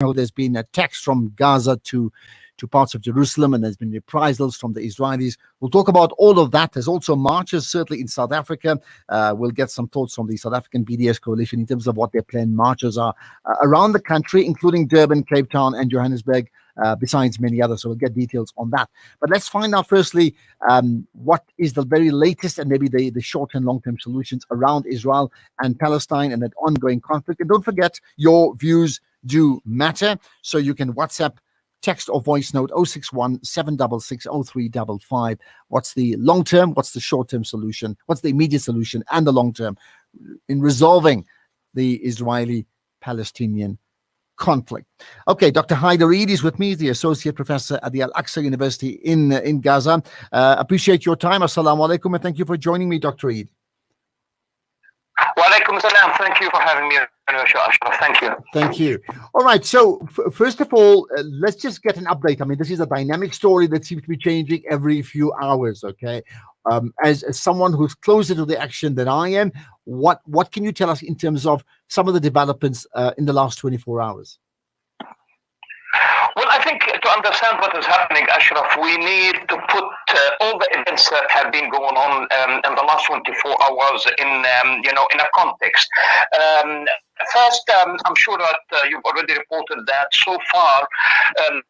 There's been attacks from Gaza to parts of Jerusalem, and there's been reprisals from the Israelis. We'll talk about all of that. There's also marches, certainly in South Africa. We'll get some thoughts from the South African BDS coalition in terms of what their planned marches are around the country, including Durban, Cape Town, and Johannesburg, besides many others. So we'll get details on that. But let's find out firstly what is the very latest and maybe the short and long-term solutions around Israel and Palestine and that ongoing conflict. And don't forget, your views do matter. So you can WhatsApp, text or voice note 061 766 0355. What's the long term? What's the short term solution? What's the immediate solution and the long term in resolving the Israeli Palestinian conflict? Okay, Dr. Haider Eid is with me, the associate professor at the Al Aqsa University in Gaza. Appreciate your time. Assalamu alaikum, and thank you for joining me, Dr. Eid. Wa alaikum salam. Thank you for having me on your show, Ashraf. Thank you. Thank you. All right. So, first of all, let's just get an update. I mean, this is a dynamic story that seems to be changing every few hours. Okay. As someone who's closer to the action than I am, what can you tell us in terms of some of the developments in the last 24 hours? Well, I think to understand what is happening, Ashraf, we need to put all the events that have been going on in the last 24 hours in a context. First, I'm sure that you've already reported that so far,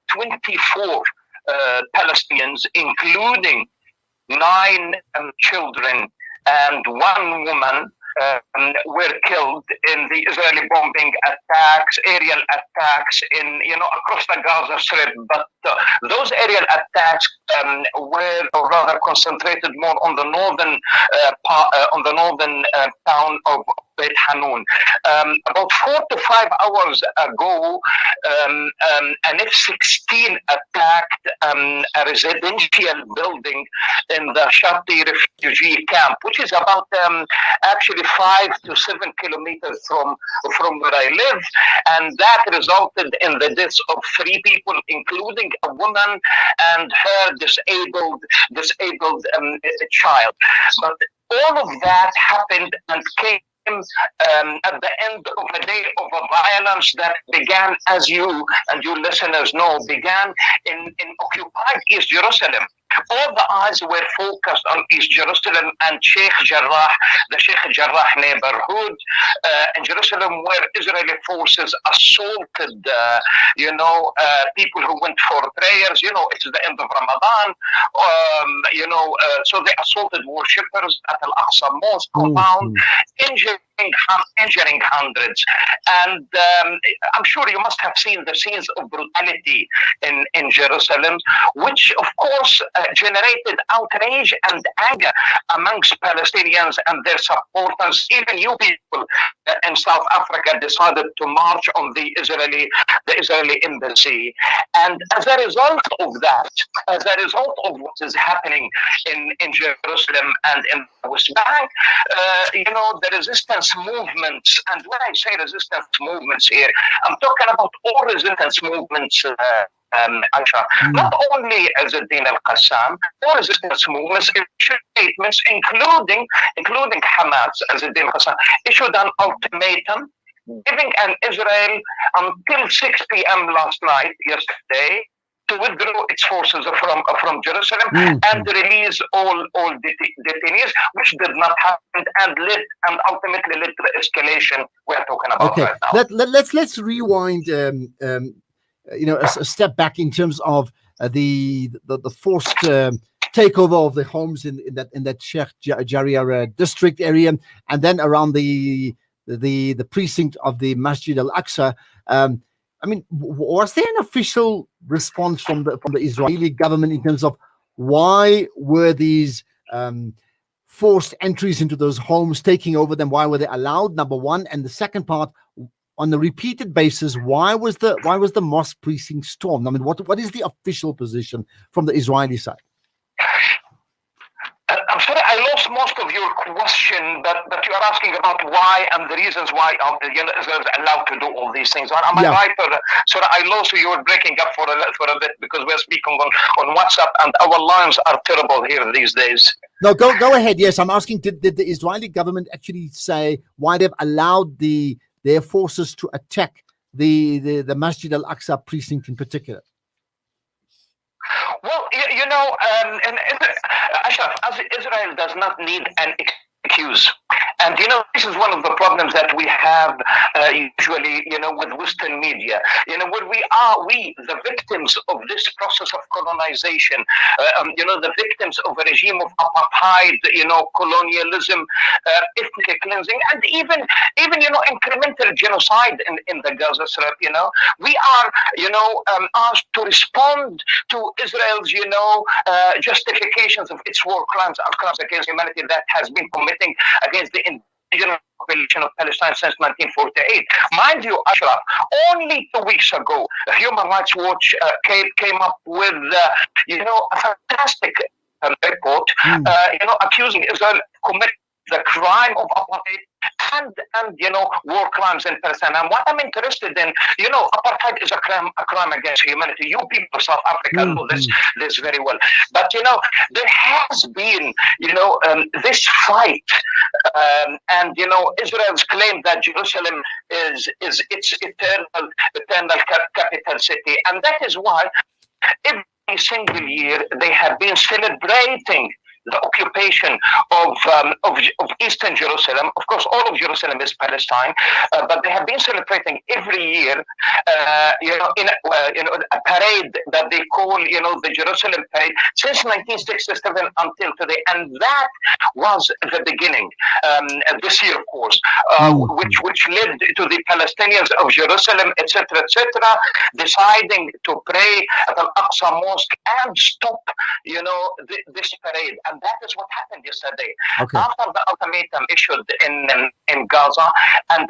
24 Palestinians, including 9 children and 1 woman, were killed in the Israeli bombing attacks, aerial attacks across the Gaza Strip. But those aerial attacks were rather concentrated more on the northern town of Beit Hanun. About 4 to 5 hours ago, an F-16 attacked a residential building in the Shati refugee camp, which is about actually 5 to 7 kilometers from where I live, and that resulted in the deaths of 3 people, including a woman and her disabled child. But all of that happened and came at the end of a day of a violence that began, as you and your listeners know, began in occupied East Jerusalem. All the eyes were focused on East Jerusalem and Sheikh Jarrah, the Sheikh Jarrah neighborhood in Jerusalem, where Israeli forces assaulted, people who went for prayers. It's the end of Ramadan. So they assaulted worshippers at Al Aqsa Mosque compound, injuring hundreds. And I'm sure you must have seen the scenes of brutality in Jerusalem, which of course generated outrage and anger amongst Palestinians and their supporters. Even you people in South Africa decided to march on the Israeli embassy. And as a result of that, as a result of what is happening in Jerusalem and in the West Bank, the resistance movements, and when I say resistance movements here, I'm talking about all resistance movements, Aisha, not only Izzeddin al-Qassam, all resistance movements issued statements, including Hamas. Izzeddin al-Qassam issued an ultimatum giving an Israel until 6 p.m. yesterday, to withdraw its forces from Jerusalem and release all detainees, which did not happen and ultimately led to the escalation we're talking about right now. Let's rewind a step back in terms of the forced takeover of the homes in that Sheikh Jarrah district area, and then around the precinct of the Masjid al-Aqsa. I mean, was there an official response from the Israeli government in terms of why were these forced entries into those homes, taking over them? Why were they allowed? Number one, and the second part, on the repeated basis, why was the mosque precinct stormed? I mean, what is the official position from the Israeli side? I'm sorry, I lost most of your question, but you are asking about why and the reasons why Israel is allowed to do all these things. Am I right? Sorry, I lost you. You were breaking up for a bit because we're speaking on WhatsApp and our lines are terrible here these days. No, go ahead. Yes, I'm asking, did the Israeli government actually say why they've allowed their forces to attack the Masjid al-Aqsa precinct in particular? Well, Ashraf, as Israel does not need an excuse. And this is one of the problems that we have usually, with Western media. When we, the victims of this process of colonization, the victims of a regime of apartheid, colonialism, ethnic cleansing, and even incremental genocide in the Gaza Strip. We are, asked to respond to Israel's, justifications of its war crimes and crimes against humanity that has been committing against the indigenous population of Palestine since 1948. Mind you, Ashraf, only 2 weeks ago, Human Rights Watch came up with, a fantastic report, accusing Israel of committing the crime of apartheid and war crimes in Palestine. And what I'm interested in, apartheid is a crime against humanity. You people of South Africa know this very well. But there has been this fight, and Israel's claim that Jerusalem is its eternal capital city, and that is why every single year they have been celebrating the occupation of Eastern Jerusalem. Of course, all of Jerusalem is Palestine, but they have been celebrating every year, in a parade that they call, the Jerusalem Parade, since 1967 until today, and that was the beginning. This year, of course, which led to the Palestinians of Jerusalem, etc., deciding to pray at Al-Aqsa Mosque and stop, this parade. And that is what happened yesterday. Okay. After the ultimatum issued in Gaza, and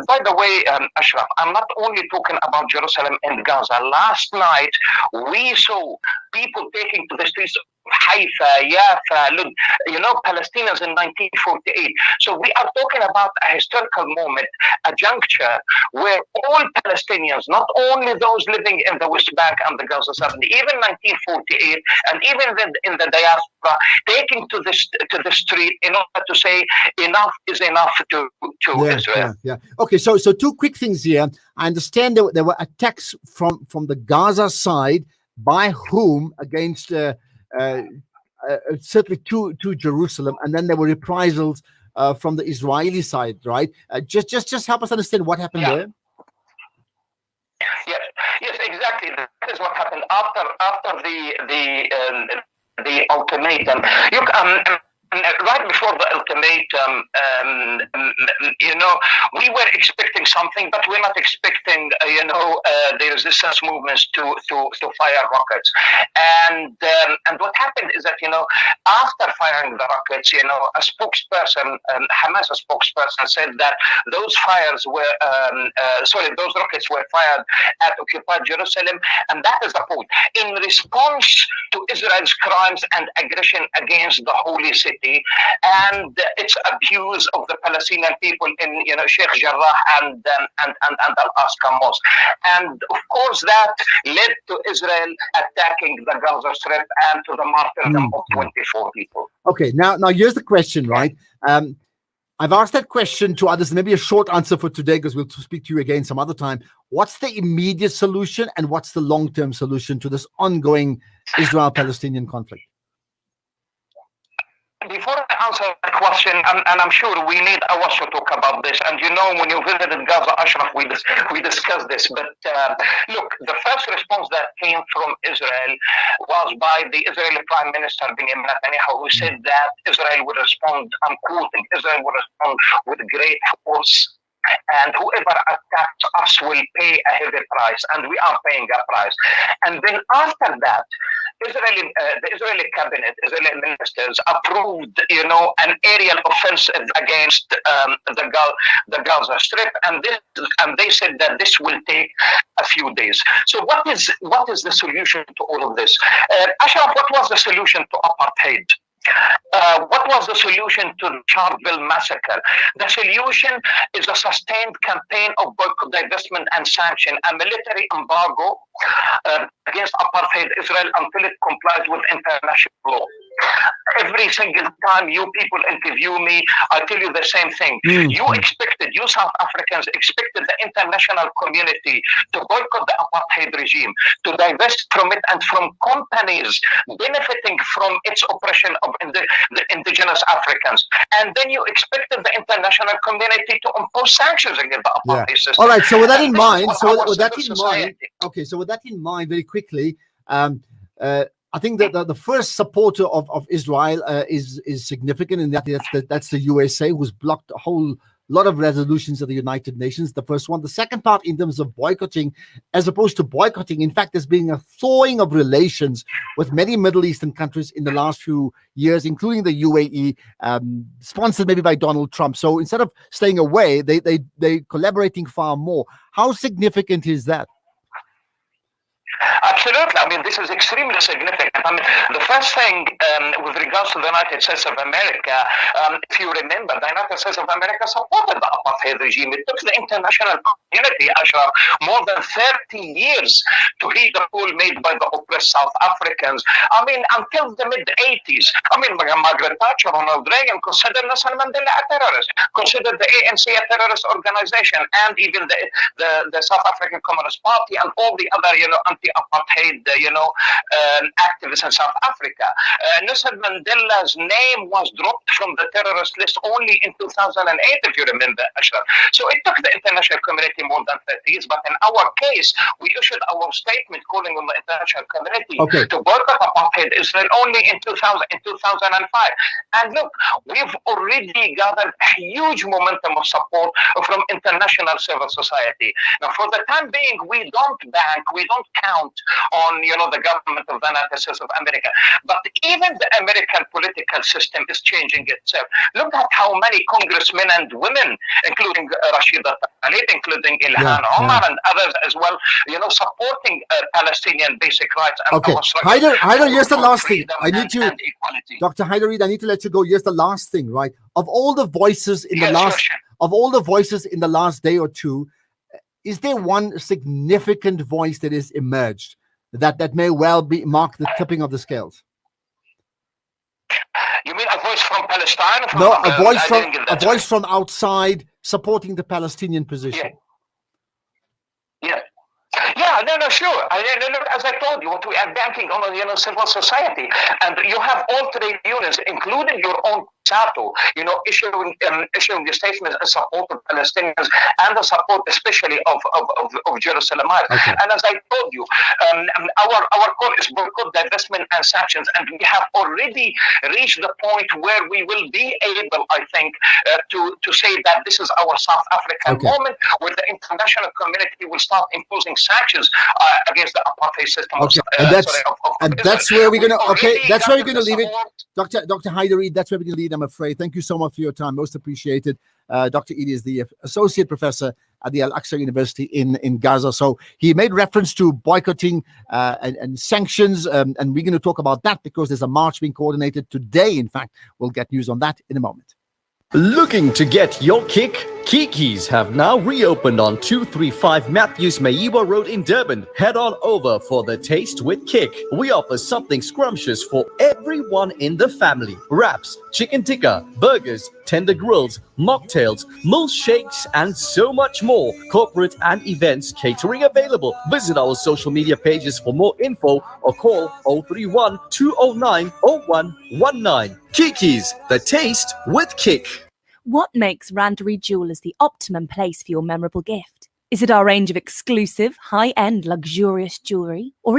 by the way, Ashraf, I'm not only talking about Jerusalem and Gaza. Last night, we saw people taking to the streets of Haifa, Yafa, Palestinians in 1948. So we are talking about a historical moment, a juncture where all Palestinians, not only those living in the West Bank and the Gaza Strip, even 1948, and even in the diaspora, taking to the street in order to say enough is enough to Israel. Yeah. Okay, so two quick things here. I understand there were attacks from the Gaza side, by whom against certainly to Jerusalem, and then there were reprisals from the Israeli side, right? Just help us understand what happened there. Yes, exactly. That is what happened after the ultimatum. Right before the ultimatum, we were expecting something, but we're not expecting, the resistance movements to fire rockets. And what happened is that, after firing the rockets, a spokesperson, Hamas spokesperson, said that those those rockets were fired at occupied Jerusalem, and that is the point. In response to Israel's crimes and aggression against the holy city, and its abuse of the Palestinian people in Sheikh Jarrah and Al-Aqsa Mosque, and of course that led to Israel attacking the Gaza Strip and to the martyrdom of 24 people. Okay, now here's the question, right? I've asked that question to others, maybe a short answer for today, because we'll speak to you again some other time. What's the immediate solution and what's the long-term solution to this ongoing Israel-Palestinian conflict? Before I answer that question, and I'm sure we need hours to talk about this, and when you visited Gaza, Ashraf, we discussed this, but look, the first response that came from Israel was by the Israeli Prime Minister Benjamin Netanyahu, who said that Israel would respond, I'm quoting, Israel would respond with great force, and whoever attacks us will pay a heavy price, and we are paying a price. And then after that, the Israeli cabinet, Israeli ministers approved, an aerial offensive against the Gaza Strip, and they said that this will take a few days. So what is the solution to all of this? Ashraf, what was the solution to apartheid? What was the solution to the Charleville massacre? The solution is a sustained campaign of boycott, divestment, and sanction, a military embargo against apartheid Israel until it complies with international law. every single time you people interview me, I tell you the same thing. You South Africans expected the international community to boycott the apartheid regime, to divest from it and from companies benefiting from its oppression of the indigenous Africans. And then you expected the international community to impose sanctions against the apartheid system. All right, so with that in mind, okay, so with that in mind, very quickly, I think that the first supporter of Israel is significant, and that's the USA, who's blocked a whole lot of resolutions of the United Nations. The first one. The second part, in terms of boycotting, as opposed to boycotting, in fact, there's been a thawing of relations with many Middle Eastern countries in the last few years, including the UAE, sponsored maybe by Donald Trump. So instead of staying away, they collaborating far more. How significant is that? Absolutely. I mean, this is extremely significant. I mean, the first thing with regards to the United States of America, if you remember, the United States of America supported the apartheid regime. It took the international community, Ashraf, more than 30 years to heed the call made by the oppressed South Africans. I mean, until the mid-80s. I mean, Margaret Thatcher, Ronald Reagan considered Nelson Mandela a terrorist, considered the ANC a terrorist organization, and even the South African Communist Party and all the other, anti-apartheid, activists in South Africa. Nelson Mandela's name was dropped from the terrorist list only in 2008, if you remember, Ashraf. So it took the international community more than 30 years, but in our case, we issued our statement calling on the international community to boycott apartheid Israel only in 2005. And look, we've already gathered a huge momentum of support from international civil society. Now, for the time being, we don't count on the government of the United States of America. But even the American political system is changing itself. Look at how many congressmen and women, including Rashida Tlaib, including Ilhan Omar and others as well, supporting Palestinian basic rights. And Haider, here's the last thing. Dr. Haider Reid, I need to let you go. Here's the last thing, right? Of all the voices in the last day or two, is there one significant voice that has emerged that may well mark the tipping of the scales? You mean a voice from Palestine? No, a voice from outside supporting the Palestinian position. No, sure. As I told you, what we are banking on, civil society, and you have all trade unions, including your own SATO, issuing the statements in support of Palestinians and the support especially of Jerusalem. And as I told you, our call is boycott, divestment, and sanctions, and we have already reached the point where we will be able, I think, to say that this is our South African moment, where the international community will start imposing sanctions against the apartheid system. That's where we're going to leave it. Dr. Haider Reid, that's where we're going to leave it, I'm afraid. Thank you so much for your time. Most appreciated. Dr. Eady is the associate professor at the Al-Aqsa University in Gaza. So he made reference to boycotting and sanctions, and we're going to talk about that because there's a march being coordinated today. In fact, we'll get news on that in a moment. Looking to get your kick? Kiki's have now reopened on 235 Matthews Maiwa Road in Durban. Head on over for the Taste with Kick. We offer something scrumptious for everyone in the family. Wraps, chicken tikka, burgers, tender grills, mocktails, milkshakes, and so much more. Corporate and events catering available. Visit our social media pages for more info or call 031 209 0119. Kiki's, the Taste with Kick. What makes Randery Jewelers the optimum place for your memorable gift? Is it our range of exclusive, high-end, luxurious jewellery? Or is it